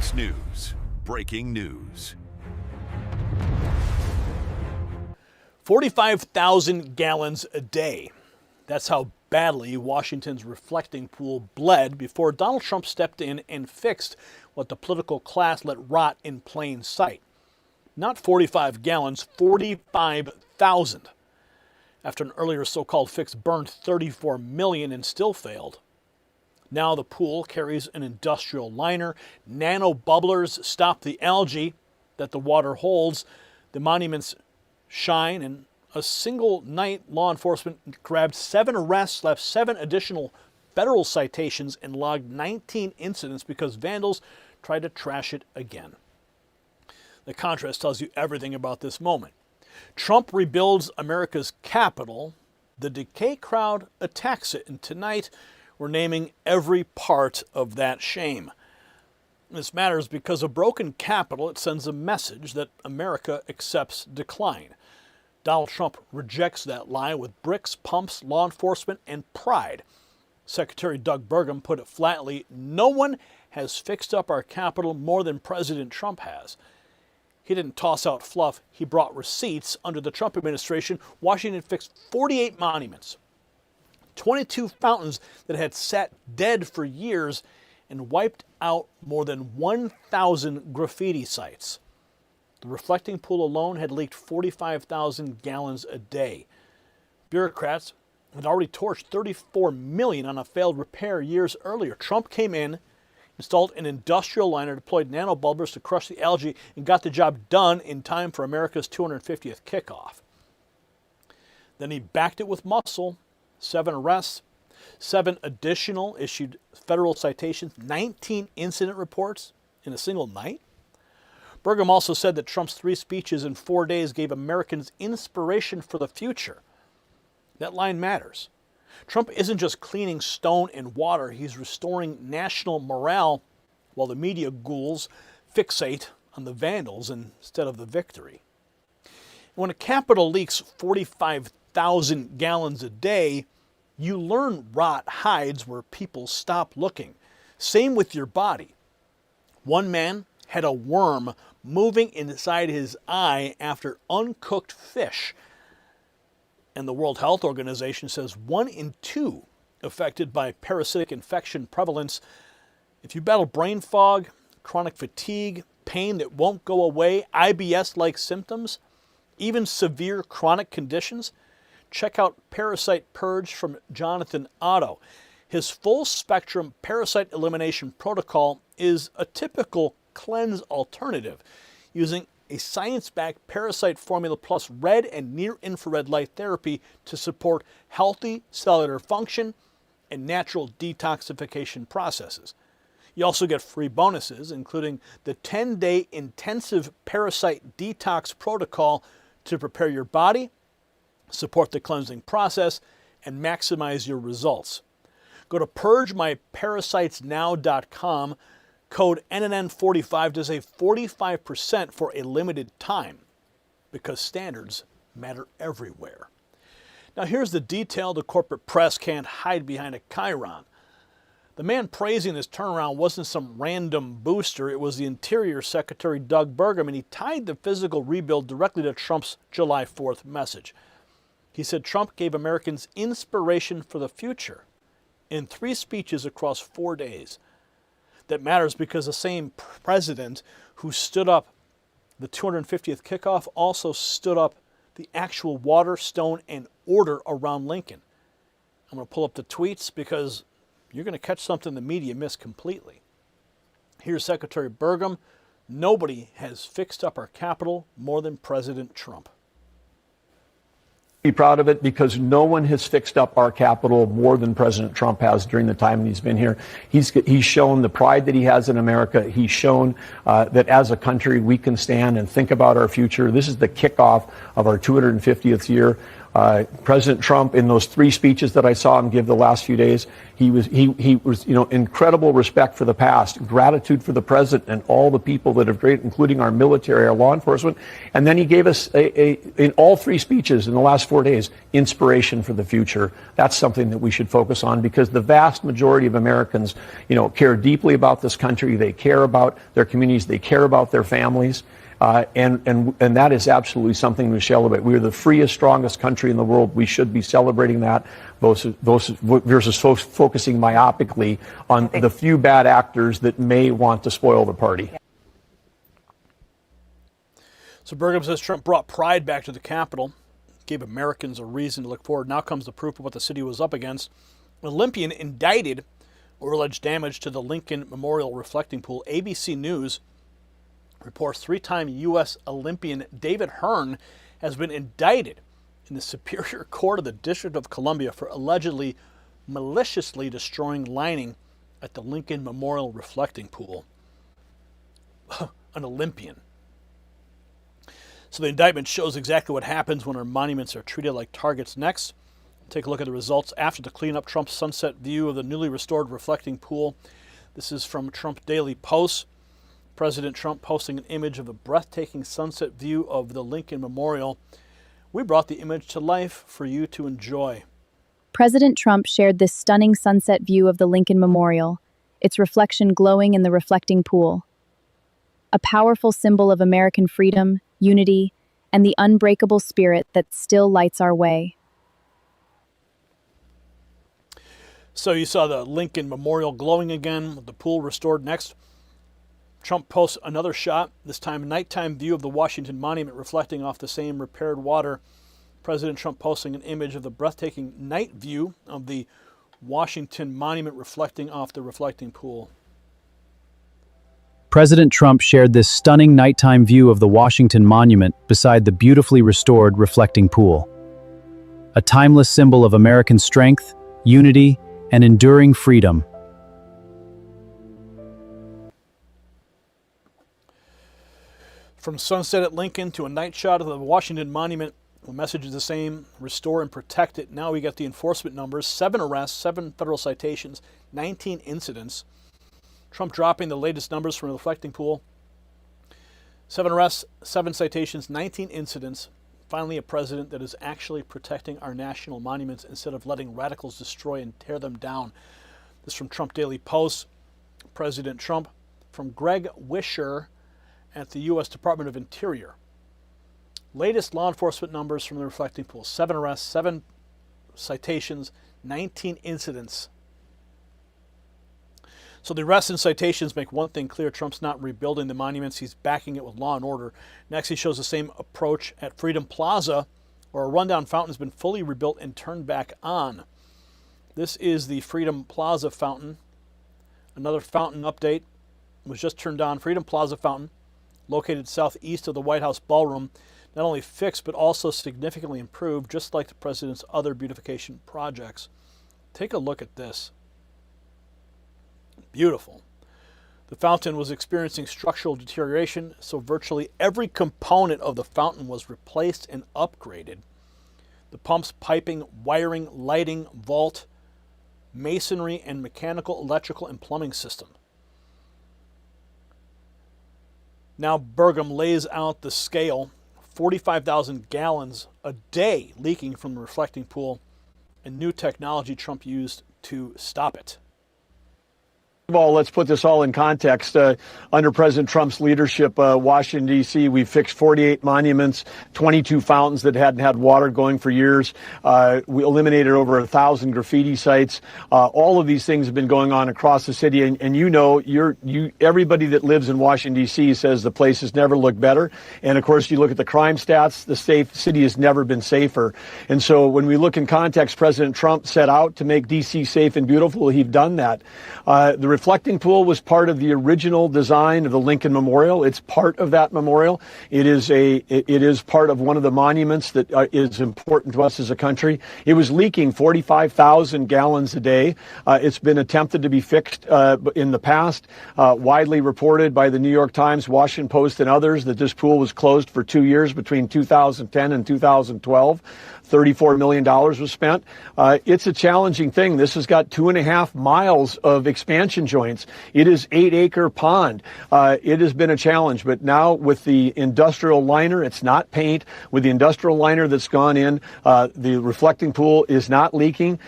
Fox News, breaking news. 45,000 gallons a day. That's how badly Washington's reflecting pool bled before Donald Trump stepped in and fixed what the political class let rot in plain sight. Not 45 gallons, 45,000. After an earlier so-called fix burned 34 million and still failed. Now the pool carries an industrial liner. Nanobubblers stop the algae that the water holds. The monuments shine. In a single night, law enforcement grabbed 7 arrests, left 7 additional federal citations, and logged 19 incidents because vandals tried to trash it again. The contrast tells you everything about this moment. Trump rebuilds America's Capitol. The decay crowd attacks it, and tonight we're naming every part of that shame. This matters because a broken Capitol, it sends a message that America accepts decline. Donald Trump rejects that lie with bricks, pumps, law enforcement, and pride. Secretary Doug Burgum put it flatly, no one has fixed up our Capitol more than President Trump has. He didn't toss out fluff, he brought receipts. Under the Trump administration, Washington fixed 48 monuments, 22 fountains that had sat dead for years, and wiped out more than 1,000 graffiti sites. The reflecting pool alone had leaked 45,000 gallons a day. Bureaucrats had already torched 34 million on a failed repair years earlier. Trump came in, installed an industrial liner, deployed nanobubblers to crush the algae, and got the job done in time for America's 250th kickoff. Then he backed it with muscle. 7 arrests, 7 additional issued federal citations, 19 incident reports in a single night. Burgum also said that Trump's 3 speeches in 4 days gave Americans inspiration for the future. That line matters. Trump isn't just cleaning stone and water, he's restoring national morale while the media ghouls fixate on the vandals instead of the victory. When a Capitol leaks 45,000 gallons a day, you learn rot hides where people stop looking. Same with your body. One man had a worm moving inside his eye after uncooked fish. And the World Health Organization says 1 in 2 affected by parasitic infection prevalence. If you battle brain fog, chronic fatigue, pain that won't go away, IBS-like symptoms, even severe chronic conditions, check out Parasite Purge from Jonathan Otto. His full-spectrum parasite elimination protocol is a typical cleanse alternative, using a science-backed parasite formula plus red and near-infrared light therapy to support healthy cellular function and natural detoxification processes. You also get free bonuses, including the 10-day intensive parasite detox protocol to prepare your body, support the cleansing process, and maximize your results. Go to purgemyparasitesnow.com, code NNN45 to save 45% for a limited time, because standards matter everywhere. Now here's the detail the corporate press can't hide behind a chyron. The man praising this turnaround wasn't some random booster, it was the Interior Secretary Doug Burgum, and he tied the physical rebuild directly to Trump's July 4th message. He said Trump gave Americans inspiration for the future in 3 speeches across 4 days. That matters because the same president who stood up the 250th kickoff also stood up the actual water, stone, and order around Lincoln. I'm going to pull up the tweets because you're going to catch something the media missed completely. Here's Secretary Burgum. Nobody has fixed up our Capitol more than President Trump. Be proud of it because no one has fixed up our Capitol more than President Trump has during the time he's been here. He's shown the pride that he has in America. He's shown that as a country we can stand and think about our future. This is the kickoff of our 250th year. President Trump, in those 3 speeches that I saw him give the last few days, he was, incredible respect for the past, gratitude for the president and all the people that have great, including our military, our law enforcement. And then he gave us in all 3 speeches in the last 4 days, inspiration for the future. That's something that we should focus on, because the vast majority of Americans, care deeply about this country. They care about their communities. They care about their families. And that is absolutely something we celebrate. We are the freest, strongest country in the world. We should be celebrating that versus focusing myopically on the few bad actors that may want to spoil the party. So Burgum says Trump brought pride back to the Capitol, gave Americans a reason to look forward. Now comes the proof of what the city was up against. An Olympian indicted over alleged damage to the Lincoln Memorial reflecting pool. ABC News reports 3-time U.S. Olympian David Hearn has been indicted in the Superior Court of the District of Columbia for allegedly maliciously destroying lining at the Lincoln Memorial reflecting pool. An Olympian. So the indictment shows exactly what happens when our monuments are treated like targets. Next, take a look at the results after the cleanup. Trump's sunset view of the newly restored reflecting pool. This is from Trump Daily Post. President Trump posting an image of a breathtaking sunset view of the Lincoln Memorial. We brought the image to life for you to enjoy. President Trump shared this stunning sunset view of the Lincoln Memorial, its reflection glowing in the reflecting pool. A powerful symbol of American freedom, unity, and the unbreakable spirit that still lights our way. So you saw the Lincoln Memorial glowing again, with the pool restored. Next, Trump posts another shot, this time a nighttime view of the Washington Monument reflecting off the same repaired water. President Trump posting an image of the breathtaking night view of the Washington Monument reflecting off the reflecting pool. President Trump shared this stunning nighttime view of the Washington Monument beside the beautifully restored reflecting pool. A timeless symbol of American strength, unity, and enduring freedom. From sunset at Lincoln to a night shot of the Washington Monument, the message is the same: restore and protect it. Now we got the enforcement numbers: 7 arrests, 7 federal citations, 19 incidents. Trump dropping the latest numbers from the reflecting pool: 7 arrests, 7 citations, 19 incidents. Finally, a president that is actually protecting our national monuments instead of letting radicals destroy and tear them down. This is from Trump Daily Post. President Trump, from Greg Wisher at the U.S. Department of Interior. Latest law enforcement numbers from the reflecting pool: 7 arrests, 7 citations, 19 incidents. So the arrests and citations make one thing clear: Trump's not rebuilding the monuments, he's backing it with law and order. Next, he shows the same approach at Freedom Plaza, where a rundown fountain has been fully rebuilt and turned back on. This is the Freedom Plaza fountain. Another fountain update was just turned on. Freedom Plaza fountain, located southeast of the White House ballroom, not only fixed but also significantly improved, just like the president's other beautification projects. Take a look at this. Beautiful. The fountain was experiencing structural deterioration, so virtually every component of the fountain was replaced and upgraded. The pumps, piping, wiring, lighting, vault, masonry, and mechanical, electrical, and plumbing system. Now Burgum lays out the scale: 45,000 gallons a day leaking from the reflecting pool, and new technology Trump used to stop it. First of all, let's put this all in context. Under President Trump's leadership, Washington, D.C., we fixed 48 monuments, 22 fountains that hadn't had water going for years. We eliminated over 1,000 graffiti sites. All of these things have been going on across the city. And everybody that lives in Washington, D.C. says the place has never looked better. And, of course, you look at the crime stats, the city has never been safer. And so when we look in context, President Trump set out to make D.C. safe and beautiful. He's done that. The reflecting pool was part of the original design of the Lincoln Memorial. It's part of that memorial. It is part of one of the monuments that is important to us as a country. It was leaking 45,000 gallons a day. It's been attempted to be fixed in the past, widely reported by the New York Times, Washington Post, and others that this pool was closed for 2 years between 2010 and 2012. $34 million was spent. It's a challenging thing. This has got 2.5 miles of expansion joints. It is 8-acre pond. It has been a challenge, but now with the industrial liner, it's not paint. With the industrial liner that's gone in, the reflecting pool is not leaking.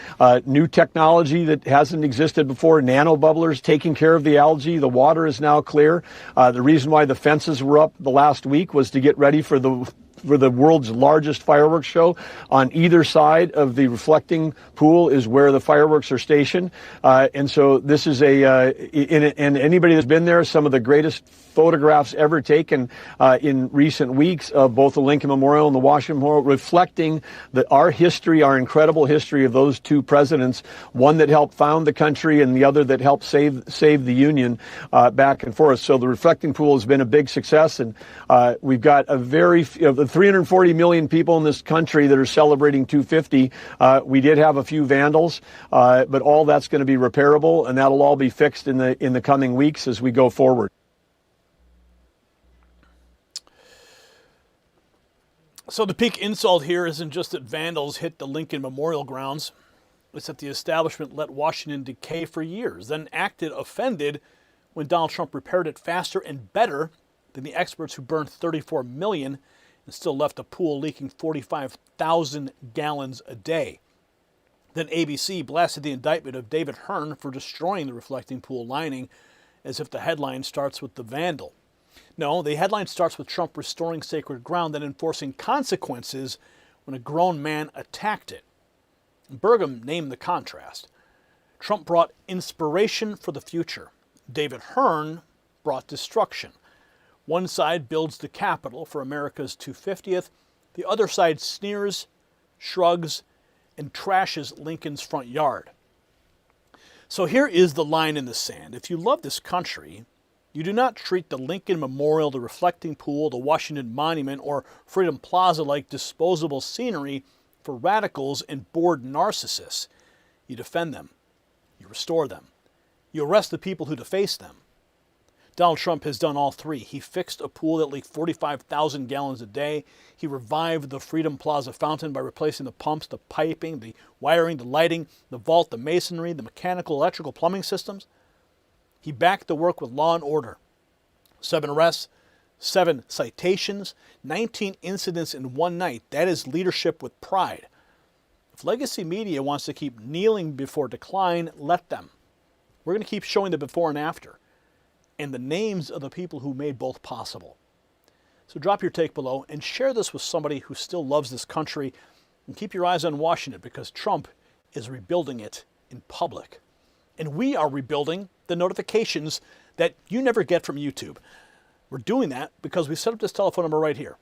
New technology that hasn't existed before, nanobubblers taking care of the algae. The water is now clear. The reason why the fences were up the last week was to get ready for the world's largest fireworks show. On either side of the reflecting pool is where the fireworks are stationed. And so this is and anybody that's been there, some of the greatest photographs ever taken in recent weeks of both the Lincoln Memorial and the Washington Memorial, reflecting our history, our incredible history of those two presidents, one that helped found the country and the other that helped save the Union back and forth. So the reflecting pool has been a big success, and we've got a very the 340 million people in this country that are celebrating 250. We did have a few vandals, but all that's going to be repairable, and that'll all be fixed in the coming weeks as we go forward. So the peak insult here isn't just that vandals hit the Lincoln Memorial grounds. It's that the establishment let Washington decay for years, then acted offended when Donald Trump repaired it faster and better than the experts who burned 34 million and still left the pool leaking 45,000 gallons a day. Then ABC blasted the indictment of David Hearn for destroying the reflecting pool lining, as if the headline starts with the vandal. No, the headline starts with Trump restoring sacred ground, then enforcing consequences when a grown man attacked it. Burgum named the contrast. Trump brought inspiration for the future. David Hearn brought destruction. One side builds the Capitol for America's 250th. The other side sneers, shrugs, and trashes Lincoln's front yard. So here is the line in the sand. If you love this country, you do not treat the Lincoln Memorial, the reflecting pool, the Washington Monument, or Freedom Plaza like disposable scenery for radicals and bored narcissists. You defend them. You restore them. You arrest the people who deface them. Donald Trump has done all three. He fixed a pool that leaked 45,000 gallons a day. He revived the Freedom Plaza fountain by replacing the pumps, the piping, the wiring, the lighting, the vault, the masonry, the mechanical, electrical, plumbing systems. He backed the work with law and order. 7 arrests, 7 citations, 19 incidents in one night. That is leadership with pride. If legacy media wants to keep kneeling before decline, let them. We're going to keep showing the before and after, and the names of the people who made both possible. So drop your take below and share this with somebody who still loves this country, and keep your eyes on Washington, because Trump is rebuilding it in public. And we are rebuilding the notifications that you never get from YouTube. We're doing that because we set up this telephone number right here.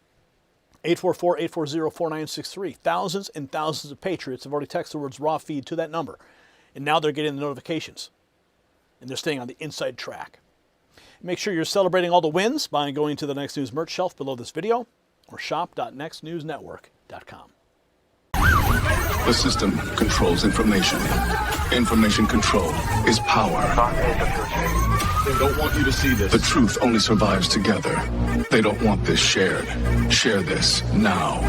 844-840-4963. Thousands and thousands of patriots have already texted the words raw feed to that number. And now they're getting the notifications. And they're staying on the inside track. Make sure you're celebrating all the wins by going to the Next News merch shelf below this video or shop.nextnewsnetwork.com. The system controls information. Information control is power. They don't want you to see this. The truth only survives together. They don't want this shared. Share this now.